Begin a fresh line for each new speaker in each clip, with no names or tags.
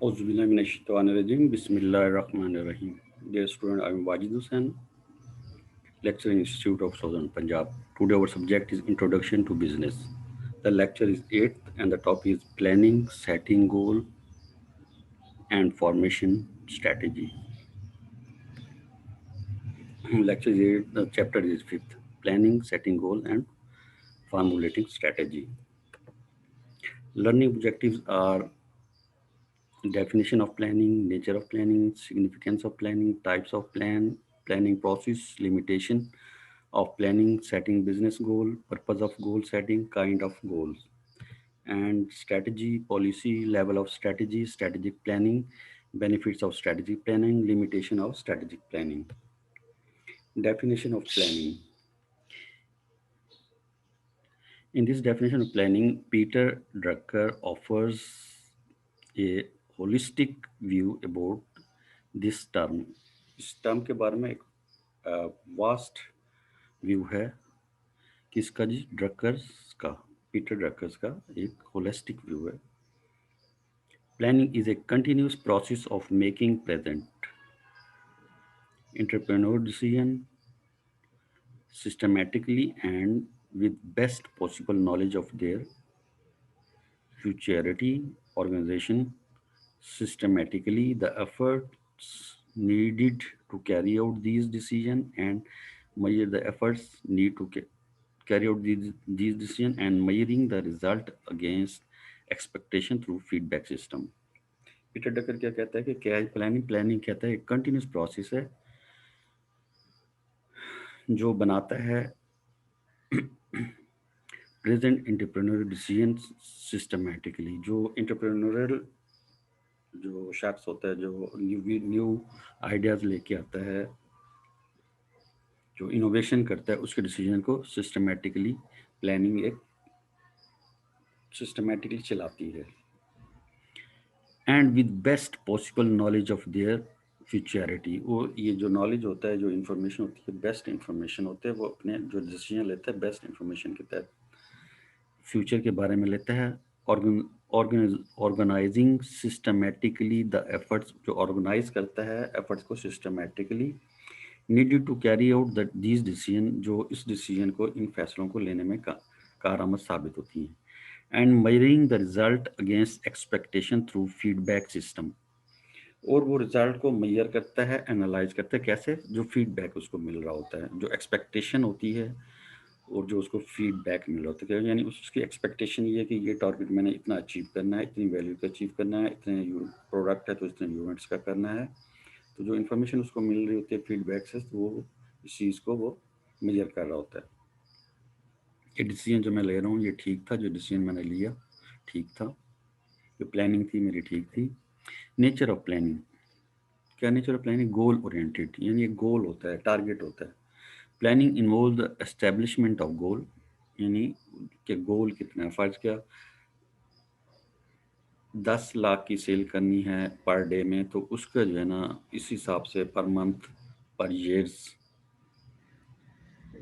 Auzubillahiminash-shaytanir-rajim. Bismillahir-rahmanir-rahim. Dear student, I am Wajid Hussain, lecturer in Institute of Southern Punjab. Today our subject is Introduction to Business. The lecture is 8th and the topic is Planning, Setting Goal and Formation Strategy. Lecture is 8th, the chapter is 5th. Planning, Setting Goal and Formulating Strategy. Learning objectives are definition of planning, nature of planning, significance of planning, types of plan, planning process, limitation of planning, setting business goal, purpose of goal setting, kind of goals, and strategy, policy, level of strategy, strategic planning, benefits of strategic planning, limitation of strategic planning. Definition of planning. In this definition of planning, Peter Drucker offers a holistic view about this term. इस term के बारे में एक vast view है किसका जी, ड्रकर्स का, Peter ड्रकर्स का एक होलिस्टिक व्यू है. Planning is a continuous process of making present entrepreneur decision systematically and with best possible knowledge of their futurity organization. Systematically the efforts needed to carry out these decisions and measure the efforts need to carry out these decisions and measuring the result against expectation through feedback system. Peter Drucker क्या कहता है कि क्या है planning. Planning कहता है एक continuous process है जो बनाता है प्रेजेंट एंटरप्रेन्योरल डिसीजन सिस्टमैटिकली. जो एंटरप्रेन्योरल जो शख्स होता है, जो न्यू आइडियाज लेके आता है, जो इनोवेशन करता है, उसके डिसीजन को सिस्टमैटिकली प्लानिंग एक सिस्टमैटिकली चलाती है. And with best possible knowledge of their futurity. वो ये जो नॉलेज होता है, जो इन्फॉर्मेशन होती है, बेस्ट इन्फॉर्मेशन होते हैं, वो अपने जो डिसीजन लेता है बेस्ट इन्फॉर्मेशन के तहत फ्यूचर के बारे में लेता है. Organising systematically the efforts. जो ऑर्गेनाइज करता है एफर्ट्स को systematically needed to carry out the these decision. जो इस डिसीजन को, इन फैसलों को लेने में कारआमद साबित होती हैं. And measuring the result against expectation through feedback system. और वो रिजल्ट को मेजर करता है, एनालाइज करता है. कैसे? जो फीडबैक उसको मिल रहा होता है, जो एक्सपेक्टेशन होती है और जो उसको फीडबैक मिल रहा होता है. यानी उसकी एक्सपेक्टेशन ये है कि ये टारगेट मैंने इतना अचीव करना है, इतनी वैल्यू का अचीव करना है, इतने प्रोडक्ट है तो इतने यूनिट्स का करना है. तो जो इन्फॉर्मेशन उसको मिल रही होती है फीडबैक से, तो वो इस चीज़ को वो मेजर कर रहा होता है. ये डिसीजन जो मैं ले रहा हूँ ये ठीक था, जो डिसीजन मैंने लिया ठीक था, जो प्लानिंग थी मेरी ठीक थी. Nature of planning. क्या nature of planning? Goal oriented. यानी एक गोल होता है, टारगेट होता है. Planning involve the establishment of goal. यानी कि गोल कितना है. फर्ज क्या 10 लाख की सेल करनी है पर डे में, तो उसका जो है ना इस हिसाब से पर मंथ, पर ईयर्स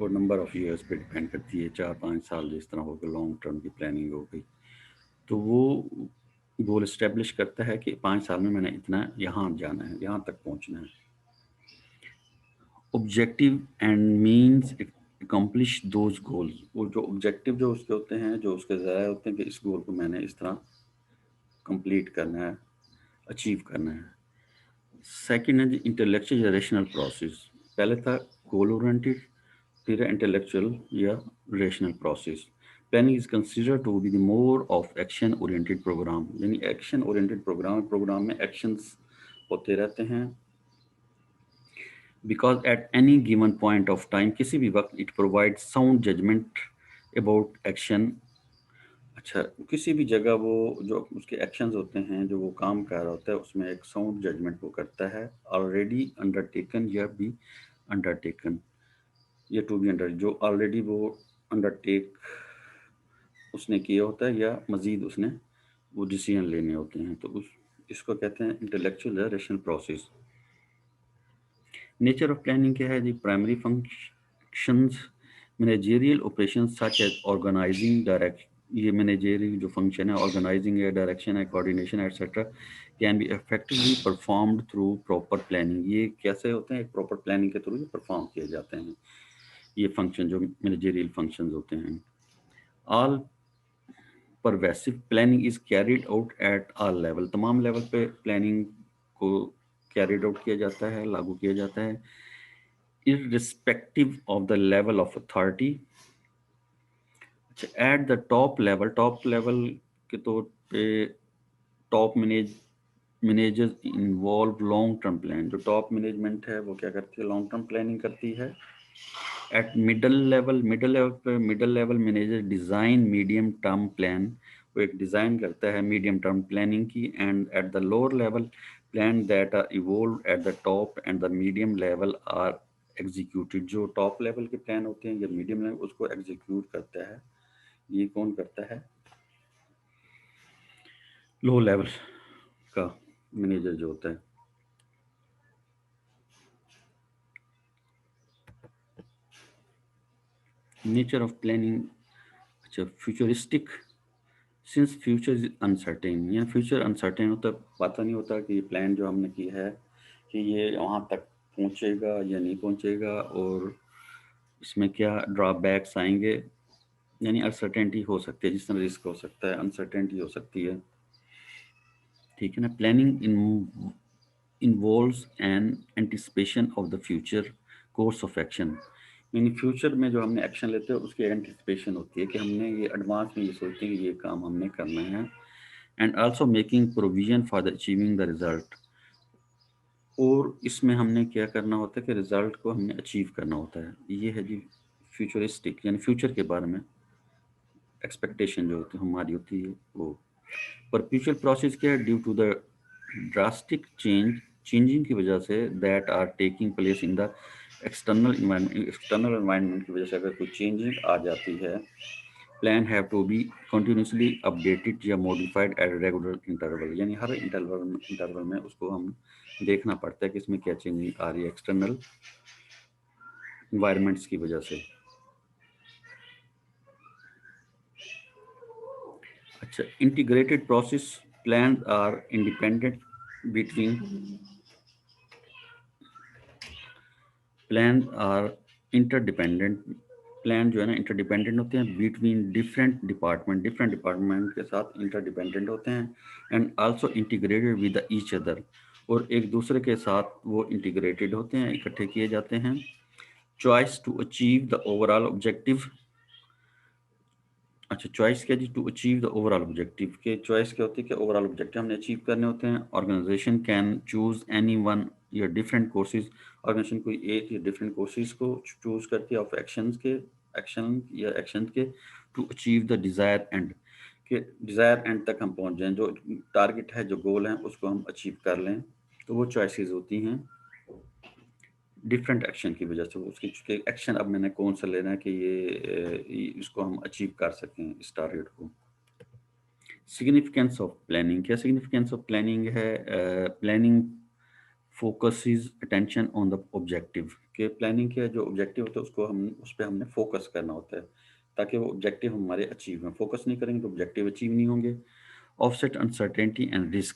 और नंबर ऑफ ईयर्स पे डिपेंड करती है. 4-5 साल जिस तरह होगा, लॉन्ग टर्म की प्लानिंग हो गई, तो वो गोल इस्टेब्लिश करता है कि 5 साल में मैंने इतना यहाँ जाना है, यहाँ तक पहुँचना है. Objective and means accomplish those goals. वो जो ऑब्जेक्टिव जो उसके होते हैं, जो उसके ज़राए होते हैं कि इस गोल को मैंने इस तरह कंप्लीट करना है, अचीव करना है. सेकेंड है इंटेलेक्चुअल या रेशनल प्रोसेस. पहले था गोल ओरिएंटेड, फिर इंटेलेक्चुअल या rational process. Planning is consider to be the more of action oriented programme. यानी एक्शन ओरिएंटेड प्रोग्राम में एक्शंस होते रहते हैं. Because at any given point of time, किसी भी वक्त, it provide sound judgement about action. अच्छा, किसी भी जगह वो जो उसके एक्शंस होते हैं, जो वो काम कर रहा होता है, उसमें एक साउंड जजमेंट वो करता है. ऑलरेडी अंडरटेकन या बी अंडरटेकन या टू बी अंडर. जो ऑलरेडी वो अंडरटेक उसने किया होता है या मज़ीद उसने वो डिसीजन लेने होते हैं, तो इसको कहते हैं इंटेलेक्चुअल या rational process. Nature of planning क्या है जी? Primary functions managerial operation such as organising, ये मैनेजरी जो फंक्शन है, ऑर्गेनाइजिंग है, डायरेक्शन है, coordination etcetera, can be effectively performed through proper planning. ये कैसे होते हैं? एक प्रॉपर प्लानिंग के थ्रू ये परफॉर्म किए जाते हैं, ये फंक्शन जो मैनेजरियल फंक्शंस होते हैं। All pervasive planning is carried out at all level, तमाम लेवल पे प्लानिंग को कैरिड आउट किया जाता है, लागू किया जाता है, irrespective of the level of authority। अच्छा, एट द टॉप लेवल के तौर पे top managers involve long term plan. जो टॉप मैनेजमेंट है वो क्या करती है? लॉन्ग टर्म प्लानिंग करती है। At middle level manager design medium term plan, वो एक डिज़ाइन करता है मीडियम टर्म प्लानिंग की। And at the lower level plan that are evolve at the top and the medium level are executed. जो top level के plan होते हैं या मीडियम लेवल, उसको एग्जीक्यूट करता है। ये कौन करता है? लो लेवल का मैनेजर जो होता है। Nature of planning. अच्छा, futuristic, since future is uncertain, या फ्यूचर अनसर्टेन होता है, पता नहीं होता कि ये प्लान जो हमने किया है कि ये वहाँ तक पहुँचेगा या नहीं पहुँचेगा, और इसमें क्या ड्रॉबैक्स आएंगे। यानी अनसर्टेनिटी हो सकती है, जिस तरह रिस्क हो सकता है, अनसर्टेनिटी हो सकती है। ठीक है ना? Planning involves N anticipation of the future course of action. यानी फ्यूचर में जो हमने एक्शन लेते हैं उसकी एंटिसिपेशन होती है कि हमने ये एडवांस में ये सोचते हैं कि ये काम हमने करना है। And also making provision for the achieving the result, और इसमें हमने क्या करना होता है कि रिजल्ट को हमने अचीव करना होता है। ये है जी फ्यूचरिस्टिक, यानी फ्यूचर के बारे में एक्सपेक्टेशन जो होती है हमारी होती है वो। परपेचुअल प्रोसेस क्या है? Due to the drastic changing की वजह से that are taking place in the external environment की वजह से अगर कोई चेंजिंग आ जाती है, plan have to be continuously updated या मॉडिफाइड एट रेगुलर इंटरवल। यानी हर इंटरवल में उसको हम देखना पड़ता है कि इसमें क्या चेंजिंग आ रही है एक्सटर्नल इन्वायरमेंट्स की वजह से। अच्छा, integrated process plan are independent between plan are interdependent. Plan जो है ना इंटरडिपेंडेंट होते हैं बिटवीन डिफरेंट डिपार्टमेंट के साथ इंटरडिपेंडेंट होते हैं। And also integrated with each other, और एक दूसरे के साथ वो इंटीग्रेटेड होते हैं, इकट्ठे किए जाते हैं। Choice to achieve the overall objective. अच्छा, चॉइस क्या जी? To achieve the overall objective, के चॉइस क्या होती है कि ओवरऑल ऑब्जेक्टिव हमने अचीव करने होते हैं। Organisation can choose any one या डिफरेंट कोर्सेज। ऑर्गेनाइजेशन कोई एक या डिफरेंट कोर्सेज को चूज करती है ऑफ एक्शन के to achieve the desire end, के डिजायर एंड तक हम पहुंच जाएं, जो टारगेट है, जो गोल है, उसको हम अचीव कर लें। तो वो चॉइसेस होती हैं डिफरेंट एक्शन की वजह से। वो उसकी चूंकि एक्शन अब मैंने कौन सा लेना है कि इसको हम अचीव कर सकें इस टारगेट को। Significance of planning. क्या सिग्निफिकेंस ऑफ प्लानिंग है? Planning focuses attention on the objective, के प्लानिंग के जो ऑब्जेक्टिव होता है उसको हम उस पर हमने फोकस करना होता है ताकि वो ऑब्जेक्टिव हमारे अचीव हों। फोकस नहीं करेंगे तो ऑब्जेक्टिव अचीव नहीं होंगे। Offset uncertainty and risk.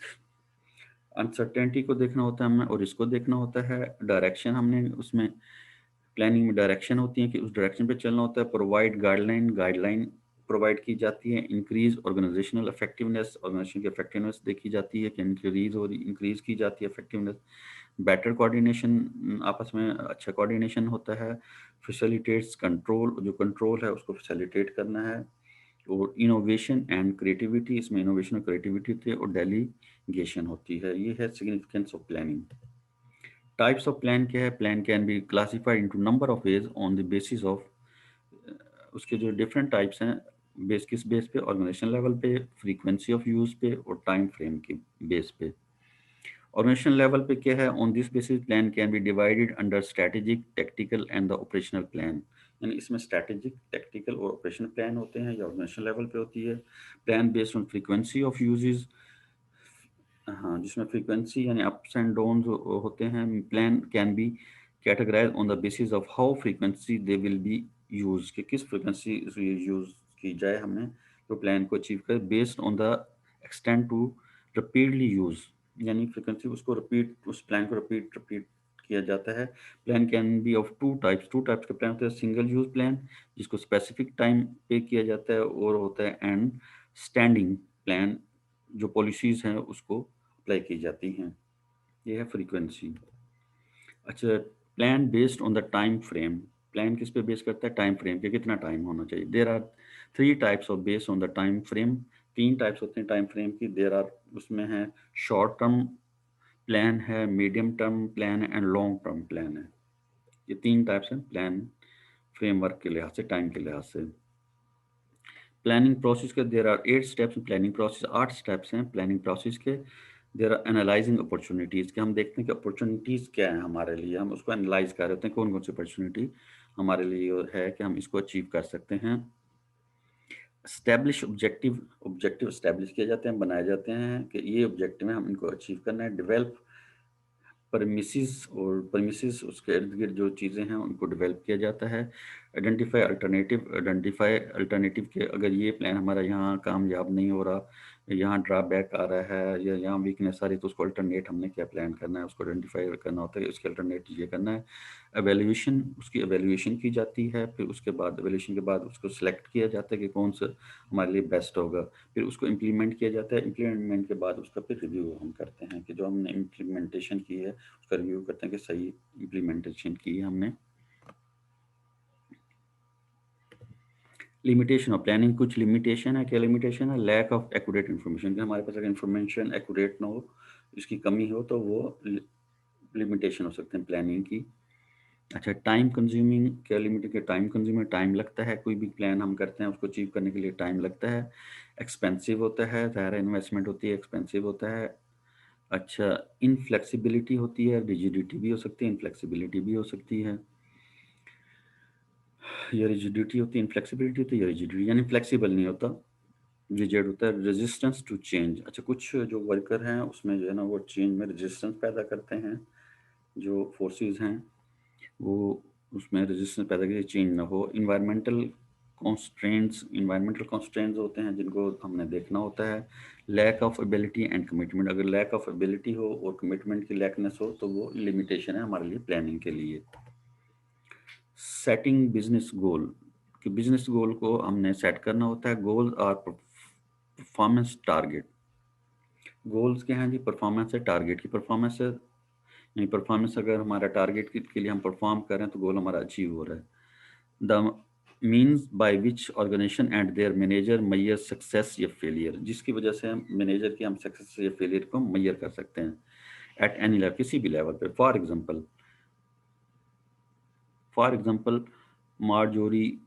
Uncertainty को देखना होता है हमें और इसको देखना होता है। डायरेक्शन हमने उसमें प्लानिंग में डायरेक्शन होती है कि उस डायरेक्शन पे चलना होता है। प्रोवाइड गाइडलाइन प्रोवाइड की जाती है। इंक्रीज ऑर्गेनाइजेशनल इफेक्टिवनेस, ऑर्गेनाइजेशन की इफेक्टिवनेस देखी जाती है कि इंक्रीज की जाती है इफेक्टिवनेस। बेटर कोऑर्डिनेशन, आपस में अच्छा कोऑर्डिनेशन होता है। फैसिलिटेट्स कंट्रोल, जो कंट्रोल है उसको फैसिलिटेट करना है। और इनोवेशन एंड क्रिएटिविटी, इसमें इनोवेशन और क्रिएटिविटी होती है और डेलीगेशन होती है। ये है significance of planning. Types of plan क्या है? Plan can be classified into number of ways on the basis of, उसके जो डिफरेंट टाइप्स हैं बेस किस बेस पे? ऑर्गेनाइजेशन लेवल पे, फ्रीक्वेंसी ऑफ यूज पे, और टाइम फ्रेम के बेस पे। ऑर्गेनाइजेशन लेवल पे क्या है? On this basis plan can be divided under strategic, tactical and the operational plan. यानी इसमें स्ट्रेटेजिक, टेक्टिकल और ऑपरेशनल प्लान होते हैं, या ऑर्गेनाइजेशन लेवल पे होती है। Plan based on frequency of uses, हाँ, जिसमें फ्रीक्वेंसी यानी अप्स एंड डाउन्स होते हैं। Plan can be categorise on the basis of how frequency they will be use, कि किस फ्रीक्वेंसी यूज की जाए हमें, तो प्लान को अचीव कर based on the extend to repeatedly use, यानी फ्रिक्वेंसी उसको रिपीट, उस प्लान को रिपीट रिपीट किया जाता है। Plan can be of two types के प्लान होते हैं, सिंगल यूज प्लान जिसको स्पेसिफिक टाइम पे किया जाता है, और होता है एंड स्टैंडिंग प्लान जो पॉलिसीज हैं उसको अप्लाई की जाती हैं। ये है फ्रीक्वेंसी। अच्छा, plan based on the time frame, plan किस पे बेस करता है? टाइम फ्रेम के, कितना टाइम होना चाहिए। There are three types of based on the time frame, तीन टाइप्स होते हैं टाइम फ्रेम की। देर आर, उसमें है शॉर्ट टर्म प्लान है, मीडियम टर्म प्लान है एंड लॉन्ग टर्म प्लान है। ये तीन टाइप्स हैं प्लान फ्रेमवर्क के लिहाज से, टाइम के लिहाज से। प्लानिंग प्रोसेस के there are 8 steps, planning process 8 steps हैं प्लानिंग प्रोसेस के। देर आर एनालाइजिंग अपॉर्चुनिटीज़ के, हम देखते हैं कि अपॉर्चुनिटीज़ क्या है हमारे लिए, हम उसको एनालाइज कर रहे होते हैं कौन कौन सी अपॉर्चुनिटी हमारे लिए है कि हम इसको अचीव कर सकते हैं। स्टैब्लिश ऑब्जेक्टिव, ऑब्जेक्टिव स्टैब्लिश किए जाते हैं, बनाए जाते हैं कि ये ऑब्जेक्टिव है, हम इनको अचीव करना है। डेवलप परमिसेस, और परमिसेस उसके इर्द गिर्द जो चीज़ें हैं उनको डेवलप किया जाता है। आइडेंटिफाई अल्टरनेटिव के, अगर ये प्लान हमारा यहाँ कामयाब नहीं हो रहा, यहाँ ड्रॉबैक आ रहा है या यहाँ वीकनेस आ रही, तो उसको अल्टरनेट हमने क्या प्लान करना है, उसको आइडेंटिफाई करना होता है, उसके अल्टरनेट ये करना है। एवेल्यूएशन, उसकी एवेल्यूएशन की जाती है, फिर उसके बाद एवेल्यूएशन के बाद उसको सिलेक्ट किया जाता है कि कौन सा हमारे लिए बेस्ट होगा, फिर उसको इम्प्लीमेंट किया जाता है। इम्प्लीमेंट के बाद उसका फिर रिव्यू हम करते हैं कि जो हमने इम्प्लीमेंटेशन की है उसका रिव्यू करते हैं कि सही इम्प्लीमेंटेशन की है हमने। लिमिटेशन ऑफ प्लानिंग, कुछ लिमिटेशन है। क्या लिमिटेशन है? लैक ऑफ एक्यूरेट इन्फॉर्मेशन, कि हमारे पास अगर इन्फॉर्मेशन एक्यूरेट ना हो, इसकी कमी हो, तो वो लिमिटेशन हो सकते हैं प्लानिंग की। अच्छा, टाइम कंज्यूमिंग, क्या लिमिट के? टाइम कंज्यूमिंग, टाइम लगता है, कोई भी प्लान हम करते हैं उसको अचीव करने के लिए टाइम लगता है। एक्सपेंसिव होता है, ज़ाहिर इन्वेस्टमेंट होती है, एक्सपेंसिव होता है। अच्छा, इनफ्लेक्सिबिलिटी होती है, रिजिडिटी भी हो सकती है, इनफ्लेक्सिबिलिटी भी हो सकती है। ये रिजिडिटी होती है, इनफ्लेक्सिबिलिटी होती है, ये रिजिडिटी, यानी फ्लेक्सिबल नहीं होता, रिजिड होता है। रेजिस्टेंस टू चेंज, अच्छा कुछ जो वर्कर हैं उसमें जो है ना वो चेंज में रेजिस्टेंस पैदा करते हैं, जो फोर्सेस हैं वो उसमें रेजिस्टेंस पैदा करके चेंज ना हो। इन्वायरमेंटल कॉन्स्ट्रेंट्स होते हैं जिनको हमने देखना होता है। Lack of ability and commitment, अगर लैक ऑफ एबिलिटी हो और कमिटमेंट की लैकनेस हो तो वो लिमिटेशन है हमारे लिए प्लानिंग के लिए। सेटिंग बिजनेस गोल, कि बिजनेस गोल को हमने सेट करना होता है। गोल आर परफॉर्मेंस टारगेट, गोल्स क्या हैं जी? परफॉर्मेंस है, टारगेट की परफॉर्मेंस है, यानी परफॉर्मेंस अगर हमारा टारगेट के लिए हम परफॉर्म कर रहे हैं तो गोल हमारा अचीव हो रहा है। The means by which organisation and their manager measure success या फेलियर, जिसकी वजह से हम मैनेजर की हम सक्सेस या फेलियर को मैयर कर सकते हैं एट एनी लेवल, किसी भी लेवल पे। For example Marjorie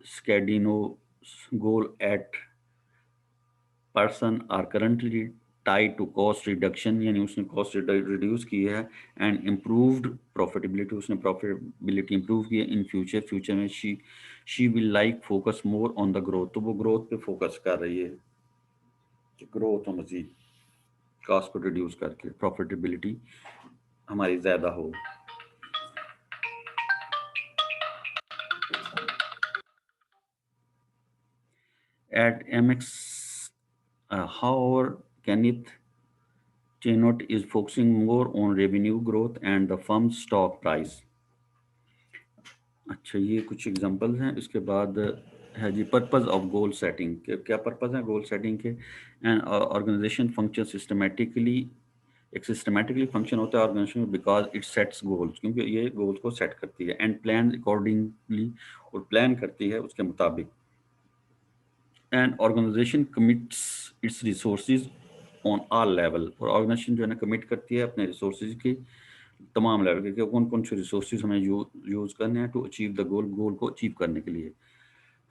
Scardino goal at Pearson are currently tied to cost reduction, यानी उसने कॉस्ट रिड्यूस की है, एंड इम्प्रूव्ड प्रॉफिटेबिलिटी, उसने प्रॉफिटेबिलिटी इंप्रूव की है। इन फ्यूचर में she will like focus more on the growth, तो वो ग्रोथ पे फोकस कर रही है कि ग्रोथ हो, मजीद कॉस्ट को रिड्यूस करके प्रॉफिटेबिलिटी हमारी ज़्यादा हो। At MX, however, Kenneth Chenot is focusing more on revenue growth and the firm's stock price. अच्छा, ये कुछ एग्जांपल्स हैं। इसके बाद है जी पर्पस ऑफ गोल सेटिंग, क्या पर्पस है गोल सेटिंग के? एंड ऑर्गेनाइजेशन फंक्शन सिस्टमेटिकली, एक सिस्टमेटिकली फंक्शन होता है organisation because it sets goals, क्योंकि ये गोल्स को सेट करती है, एंड प्लान अकॉर्डिंगली, और प्लान करती है उसके मुताबिक। And organisation commits its resources on all level, और ऑर्गेनाइजेशन जो है ना कमिट करती है अपने रिसोर्सेज की तमाम लेवल के, कौन कौन से रिसोर्सेज हमें यूज़ करने हैं to achieve the goal, goal को अचीव करने के लिए।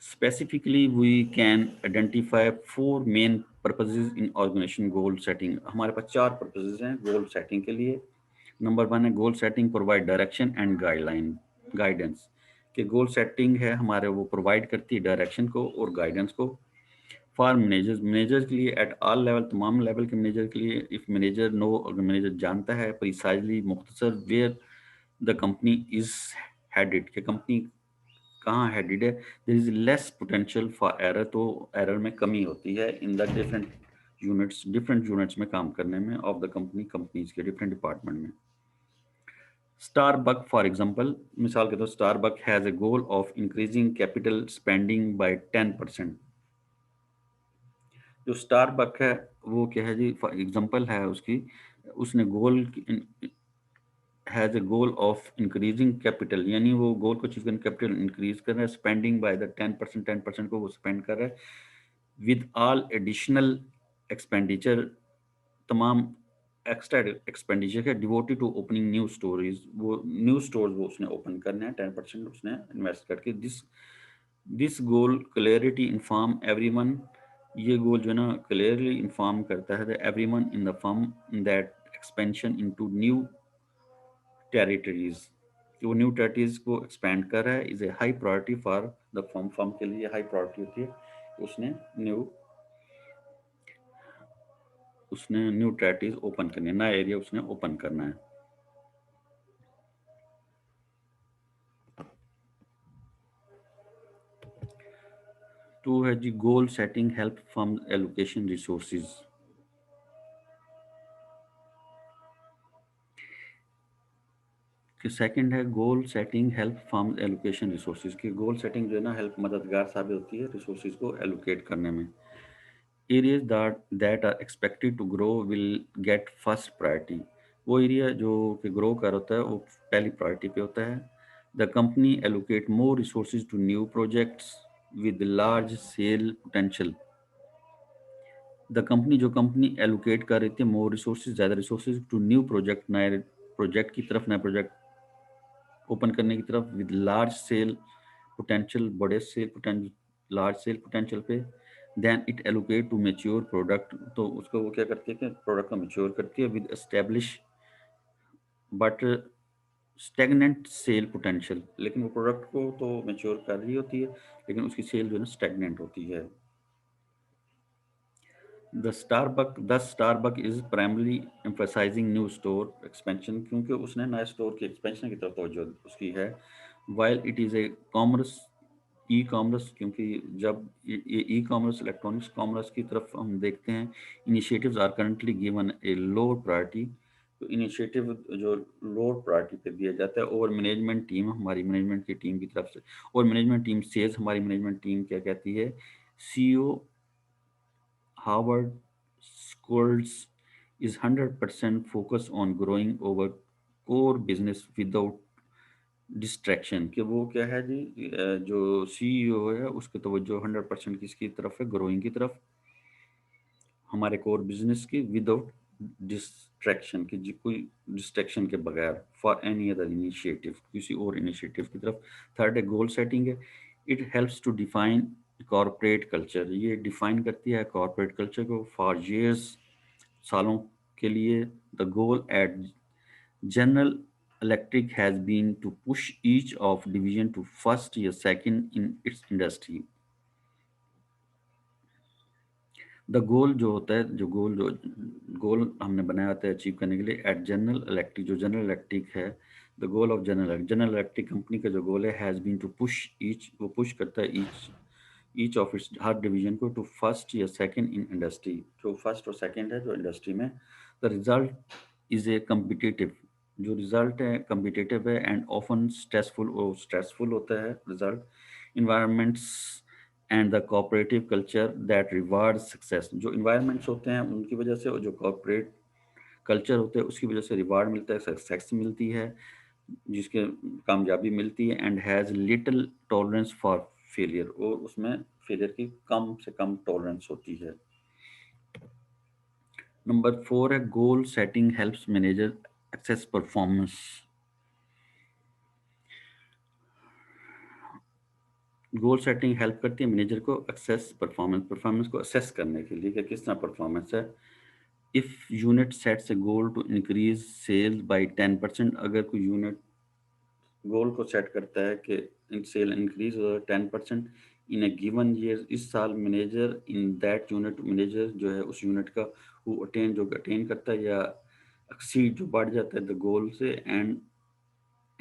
Specifically we can identify 4 main purposes in organisation goal setting, हमारे पास 4 पर्पसेस हैं गोल सेटिंग के लिए। नंबर 1 है goal setting provide direction and guidance, कि गोल सेटिंग है हमारे वो प्रोवाइड करती है डायरेक्शन को और गाइडेंस को। फॉर मैनेजर्स के लिए एट ऑल लेवल, तमाम लेवल के मैनेजर के लिए। इफ मैनेजर नो, अगर मैनेजर जानता है प्रिसाइजली मुख्तसर where the company is headed, कि कंपनी कहाँ हेडेड है, there is less potential for error, तो एरर में कमी होती है इन द डिफरेंट यूनिट्स में काम करने में ऑफ द कंपनीज के डिफरेंट डिपार्टमेंट में। स्टारबक फॉर एग्जांपल, मिसाल के तौर Starbuck has a goal of increasing capital spending by 10%। जो स्टारबक है वो क्या है जी, फॉर एग्जांपल है उसकी, उसने has a goal of increasing capital, यानी वो गोल को अचीव करने कैपिटल इंक्रीज कर रहा है, स्पेंडिंग बाय द 10%, 10% को वो स्पेंड कर रहा है विद ऑल एडिशनल एक्सपेंडिचर, तमाम एक्स्ट्रा एक्सपेंडिचर है devoted to opening new stories, वो न्यू स्टोर्स वो उसने ओपन करने हैं 10% उसने इन्वेस्ट करके। This goal clarity inform everyone, ये गोल जो है ना क्लियरली इन्फॉर्म करता है everyone in the firm that expansion into new territories, वो न्यू टेरिटरीज को एक्सपेंड कर रहा है, is a high priority for the firm, firm के लिए हाई प्रायोरिटी होती है, उसने न्यू टेरिटरीज ओपन करनी है, नया एरिया उसने ओपन करना है। टू है जी goal setting help firm allocation resources. कि सेकंड है goal setting help firm allocation resources, की गोल सेटिंग जो है ना हेल्प मददगार साबित होती है रिसोर्सेज को एलोकेट करने में। Areas that are expected to grow will get first priority, वो एरिया जो कि ग्रो कर होता है वो पहली प्रायोरिटी पे होता है। The company allocate more resources to new projects with large sale potential, the company जो कंपनी एलोकेट कर रही थी मोर रिसोर्सेज, ज़्यादा रिसोर्सेज टू न्यू प्रोजेक्ट, नए प्रोजेक्ट की तरफ, नए प्रोजेक्ट ओपन करने की तरफ, विद लार्ज सेल पोटेंशियल, बड़े sale potential, large sale potential पे, then it allocate to mature product, तो उसको वो क्या करती है कि प्रोडक्ट को मेच्योर करती है with establish but stagnant sale potential, लेकिन वो प्रोडक्ट को तो मेच्योर कर रही होती है लेकिन उसकी सेल जो है ना स्टेगनेंट होती है। The Starbuck is primarily emphasising new store expansion, क्योंकि उसने नए स्टोर की एक्सपेंशन की तरफ तवज्जो उसकी है। While it is a commerce e commerce, क्योंकि जब ये ई कॉमर्स इलेक्ट्रॉनिक्स कॉमर्स की तरफ हम देखते हैं, initiatives are currently given a lower priority, तो इनिशिएटिव जो लोअर प्रायोरिटी पे दिया जाता है ओवर मैनेजमेंट टीम, हमारी मैनेजमेंट की टीम की तरफ से, और मैनेजमेंट टीम सेज, हमारी मैनेजमेंट टीम क्या कहती है, CEO Howard Schultz is 100% focused on growing over core business without distraction, कि वो क्या है जी, जो सीईओ है उसकी तवज्जो 100% किसकी तरफ है, ग्रोइंग की तरफ, हमारे कोर बिजनेस की, विदाउट डिस्ट्रैक्शन की, कोई डिस्ट्रैक्शन के बगैर, फॉर एनी अदर इनिशिएटिव, किसी और इनिशिएटिव की तरफ। थर्ड है गोल सेटिंग है, it helps to define corporate culture, ये डिफाइन करती है कॉरपोरेट कल्चर को फॉर years, सालों के लिए। The goal at General Electric has been to push each of division to first या second in its industry, the goal जो होता है, जो गोल हमने बनाया होता है अचीव करने के लिए, एट जनरल इलेक्ट्रिक, जो जनरल इलेक्ट्रिक है, the goal of General Electric company का जो गोल है, has been to push each, वो पुश करता है ईच ऑफ इट्स, हर डिवीजन को, टू फर्स्ट या सेकंड इन इंडस्ट्री, जो फर्स्ट और सेकंड है जो इंडस्ट्री में। The result is a competitive, जो रिजल्ट है कम्पिटिटिव है एंड ऑफन स्ट्रेसफुल, और स्ट्रेसफुल होता है result, environments and the cooperative culture that reward success, जो इन्वायरमेंट्स होते हैं उनकी वजह से, और जो कॉर्पोरेट कल्चर होते हैं उसकी वजह से रिवार्ड मिलता है, सक्सेस मिलती है, जिसके कामयाबी मिलती है, and has little tolerance for failure, और उसमें फेलियर की कम से कम टॉलरेंस होती है। नंबर 4 है goal setting helps manager access performance, goal setting help करती है मैनेजर को एक्सेस परफॉर्मेंस को असेस करने के लिए कि किस तरह परफॉर्मेंस है। If unit sets a goal to increase sales by 10%, अगर कोई यूनिट गोल को सेट करता है कि इन सेल इंक्रीज हो 10% इन ए गिवन ईयर, इस साल manager in that unit, manager जो है उस यूनिट का वो अटेन करता है या एक्सीड जो बढ़ जाता है द गोल से,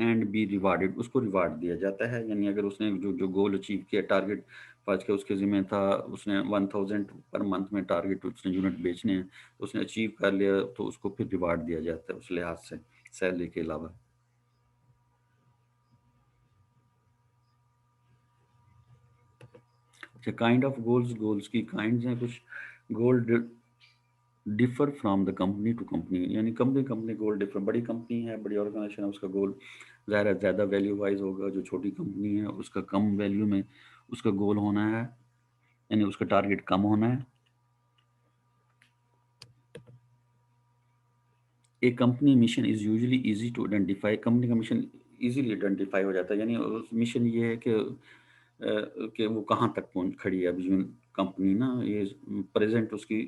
एंड बी रिवार्डेड, उसको रिवार्ड दिया जाता है। यानी अगर उसने जो जो गोल अचीव किया, टारगेट आज के उसके ज़िम्मे था, उसने 1000 पर मंथ में टारगेट उसने यूनिट बेचने हैं, तो उसने अचीव कर लिया तो उसको फिर रिवार्ड दिया जाता है उस लिहाज से, सैलरी के अलावा। अच्छा, काइंड ऑफ गोल्स, गोल्स की काइंड्स हैं कुछ। Goal differ from the company to company, यानी कंपनी कंपनी गोल डिफर। बड़ी कंपनी है, बड़ी ऑर्गेनाइजेशन है, उसका गोल ज़्यादा ज़्यादा वैल्यू वाइज होगा। जो छोटी कंपनी है उसका कम वैल्यू में उसका गोल होना है, यानी उसका टारगेट कम होना है। A company mission is usually easy to identify, company का मिशन इजीली आइडेंटिफाई हो जाता है। यानी उस मिशन ये है कि वो कहाँ तक पहुँच खड़ी है अभी जो कंपनी ना, ये प्रेजेंट उसकी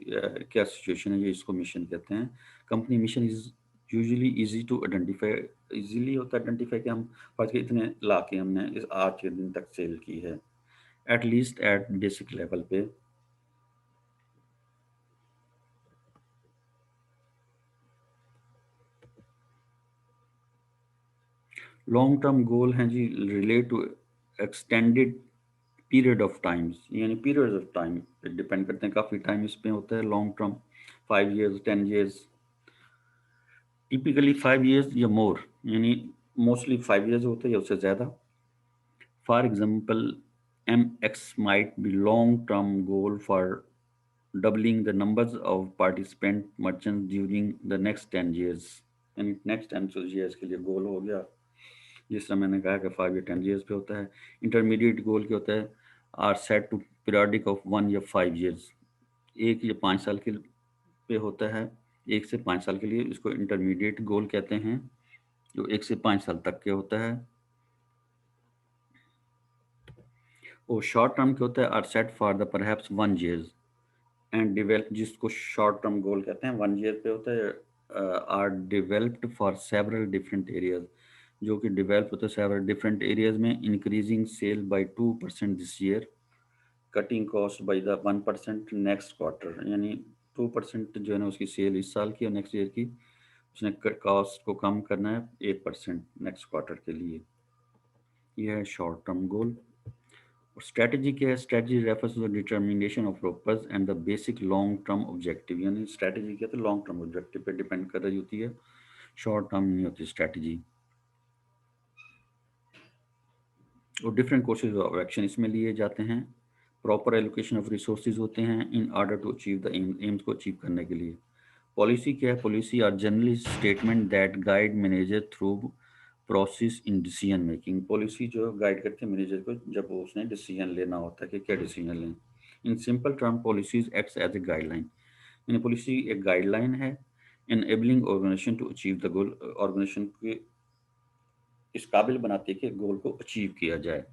क्या सिचुएशन है, ये इसको मिशन कहते हैं। Company mission is usually easy to identify, easily होता है आइडेंटिफाई कि हम आज के इतने ला के हमने इस आज के दिन तक सेल की है, at least at basic level पे। लॉन्ग टर्म गोल हैं जी, relate to extended period of times, यानी पीरियड ऑफ टाइम पे डिपेंड करते हैं, काफ़ी टाइम इसमें होता है। Long term 5 years 10 years, typically 5 years या मोर, यानी मोस्टली 5 years होते हैं या उससे ज़्यादा। For example, MX might be long term goal for doubling the numbers of participant merchant during the next 10 years, यानी नेक्स्ट 10 years के लिए गोल हो गया। जिस तरह मैंने कहा कि 5 या 10 years पे होता है। इंटरमीडिएट गोल क्या होता है, are set to periodic of 1 या 5 years, 1 या 5 साल के पे होता है। 1 से 5 साल के लिए इसको इंटरमीडिएट गोल कहते हैं, जो 1 से 5 साल तक के होता है। और शॉर्ट टर्म क्या होता है, are set for the perhaps 1 years and develop, जिसको शॉर्ट टर्म गोल कहते हैं, 1 year पे होता है। Are developed for several different areas, जो कि डिवेल्प होता है सेवरल डिफरेंट एरियाज में। Increasing sale by 2% this year, cutting cost by the 1% next quarter, यानी 2% जो है ना उसकी सेल इस साल की और नेक्स्ट ईयर की, उसने कॉस्ट को कम करना है 1% नेक्स्ट क्वार्टर के लिए। यह है शॉर्ट टर्म गोल। और स्ट्रैटेजी क्या है, strategy refers to the determination of purpose and the basic long term objective, यानी स्ट्रैटेजी क्या है तो लॉन्ग टर्म ऑब्जेक्टिव पे डिपेंड कर रही होती है, शॉर्ट टर्म नहीं होती स्ट्रैटेजी। और डिफरेंट कोर्सेज ऑफ एक्शन इसमें लिए जाते हैं। प्रॉपर एलोकेशन ऑफ रिसोर्सेज होते हैं in order to achieve the aims को अचीव करने के लिए। पॉलिसी क्या है, policy are generally statement that guide manager through process in decision making, policy जो गाइड करती है मैनेजर को जब वो उसने डिसीजन लेना होता है कि क्या डिसीजन लें। In simple term policies acts as a guideline, यानी पॉलिसी एक गाइडलाइन है enabling organisation to achieve the goal, organisation के इस काबिल बनाती है कि गोल को अचीव किया जाए।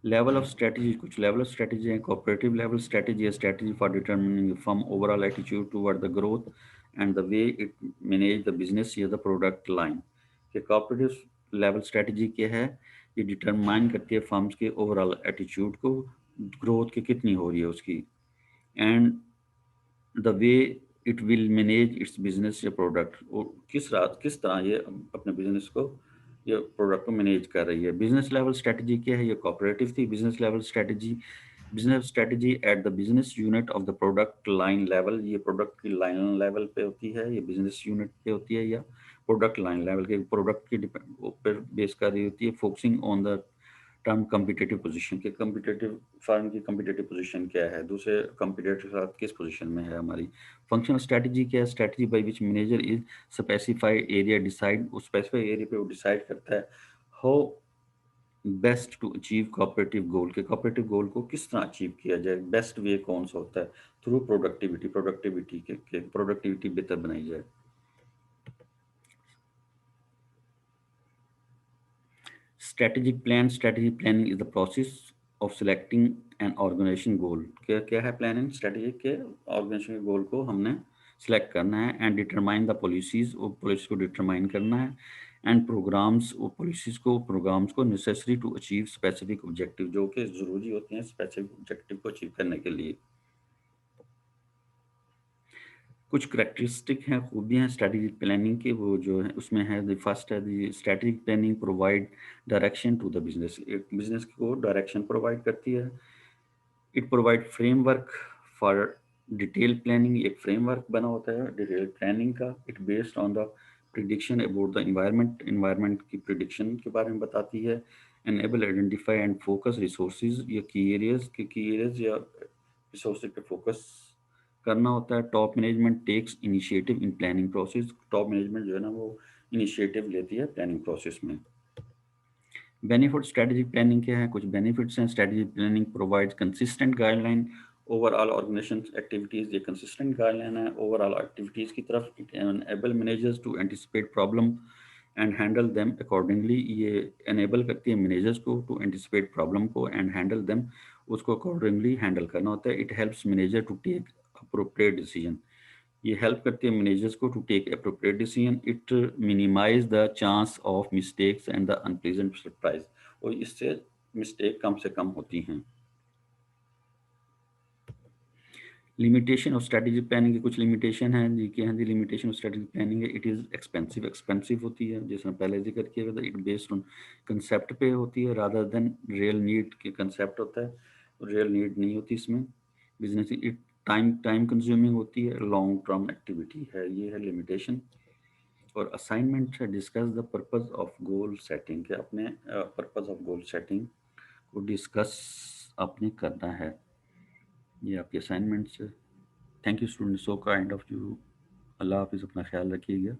लेवल ऑफ स्ट्रेटजी, कुछ लेवल ऑफ स्ट्रेटजी है। कोऑपरेटिव लेवल स्ट्रेटजी है strategy for determining firm overall attitude toward the growth and the way it manage the business या द प्रोडक्ट लाइन। कि कोऑपरेटिव लेवल स्ट्रेटजी क्या है, ये determine करती है फर्म्स के ओवरऑल एटीट्यूड को, ग्रोथ की कितनी हो रही है उसकी, and the way it will manage it's business या प्रोडक्ट, और किस तरह ये अपने बिजनेस को या प्रोडक्ट को मैनेज कर रही है। बिजनेस लेवल स्ट्रेटजी क्या है, ये कोऑपरेटिव थी। Business strategy at the business unit of the product line level, ये प्रोडक्ट की लाइन लेवल पे होती है, ये बिजनेस यूनिट पे होती है, या प्रोडक्ट लाइन लेवल के प्रोडक्ट की ऊपर बेस कर रही होती है। Focusing on the term competitive position, के कम्पिटेटिव फर्म की कम्पिटेटिव पोजीशन क्या है, दूसरे कम्पिटेटर के साथ किस पोजीशन में है हमारी। फंक्शनल स्ट्रेटजी क्या है, strategy by which manager is specified area decide, उस स्पेसिफाइड एरिया पे वो डिसाइड करता है how best to achieve cooperative goal, के कोऑपरेटिव गोल को किस तरह अचीव किया जाए, बेस्ट वे कौन सा होता है, थ्रू प्रोडक्टिविटी बेहतर बनाई जाए। Strategic planning is the process of selecting an organisation goal, क्या क्या है प्लानिंग स्ट्रेटेजिक के, ऑर्गेनाइजेशन के गोल को हमने सिलेक्ट करना है, एंड डिटरमाइन द पॉलिसीज, वो पॉलिसी को डिटरमाइन करना है, एंड प्रोग्राम्स, वो प्रोग्राम्स को necessary to achieve specific objective, जो कि ज़रूरी होते हैं स्पेसिफिक ऑब्जेक्टिव को अचीव करने के लिए। कुछ करैक्टरिस्टिक हैं, खूबियाँ हैं स्ट्रैटेजिक प्लानिंग के, वो जो है उसमें है, द फर्स्ट है the strategic planning provide direction to the business. एक बिज़नेस को डायरेक्शन प्रोवाइड करती है। It provide framework for detail planning, एक फ्रेमवर्क बना होता है डिटेल प्लानिंग का। It based on the prediction about the environment, environment की प्रिडिक्शन के बारे में बताती है। Enable identify and focus resources, ये की एरियाज या रिसोर्सेज पे फोकस करना होता है। Top management takes initiative in planning process, top management जो है ना वो इनिशिएटिव लेती है प्लानिंग प्रोसेस में। बेनिफिट स्ट्रेटेजिक प्लानिंग के हैं, कुछ बेनिफिट्स हैं। Strategic planning provides consistent guideline overall organisation activities, ये कंसिस्टेंट गाइडलाइन है ओवरऑल एक्टिविटीज की तरफ। It enable managers to anticipate problem and handle them accordingly, ये एनेबल करती है मैनेजर्स को टू एंटिसिपेट प्रॉब्लम को एंड हैंडल देम, उसको अकॉर्डिंगली हैंडल करना होता है। It helps manager to take appropriate decision, ये हेल्प करती है मैनेजर्स को to take appropriate decision. It minimise the chance of mistakes and the unpleasant surprise, और इससे मिस्टेक कम से कम होती हैं। लिमिटेशन ऑफ स्ट्रेटेजिक प्लानिंग की कुछ लिमिटेशन है जी, क्या है जी लिमिटेशन ऑफ स्ट्रेटेजिक प्लानिंग है। इट इज़ एक्सपेंसिव, एक्सपेंसिव होती है, जैसे पहले जिक्र किया गया था। इट बेस्ड ऑन कंसेप्ट पे होती है रादर देन रियल नीड के, कंसेप्ट होता है, रियल नीड नहीं होती इसमें। Business it time time consuming होती है, लॉन्ग टर्म एक्टिविटी है, ये है लिमिटेशन। और असाइनमेंट है discuss the purpose of goal setting, के अपने पर्पस ऑफ गोल सेटिंग को डिस्कस आपने करना है, ये आपके असाइनमेंट्स है। Thank you student, so kind of you. अल्लाह हाफिज़, अपना ख्याल रखिएगा।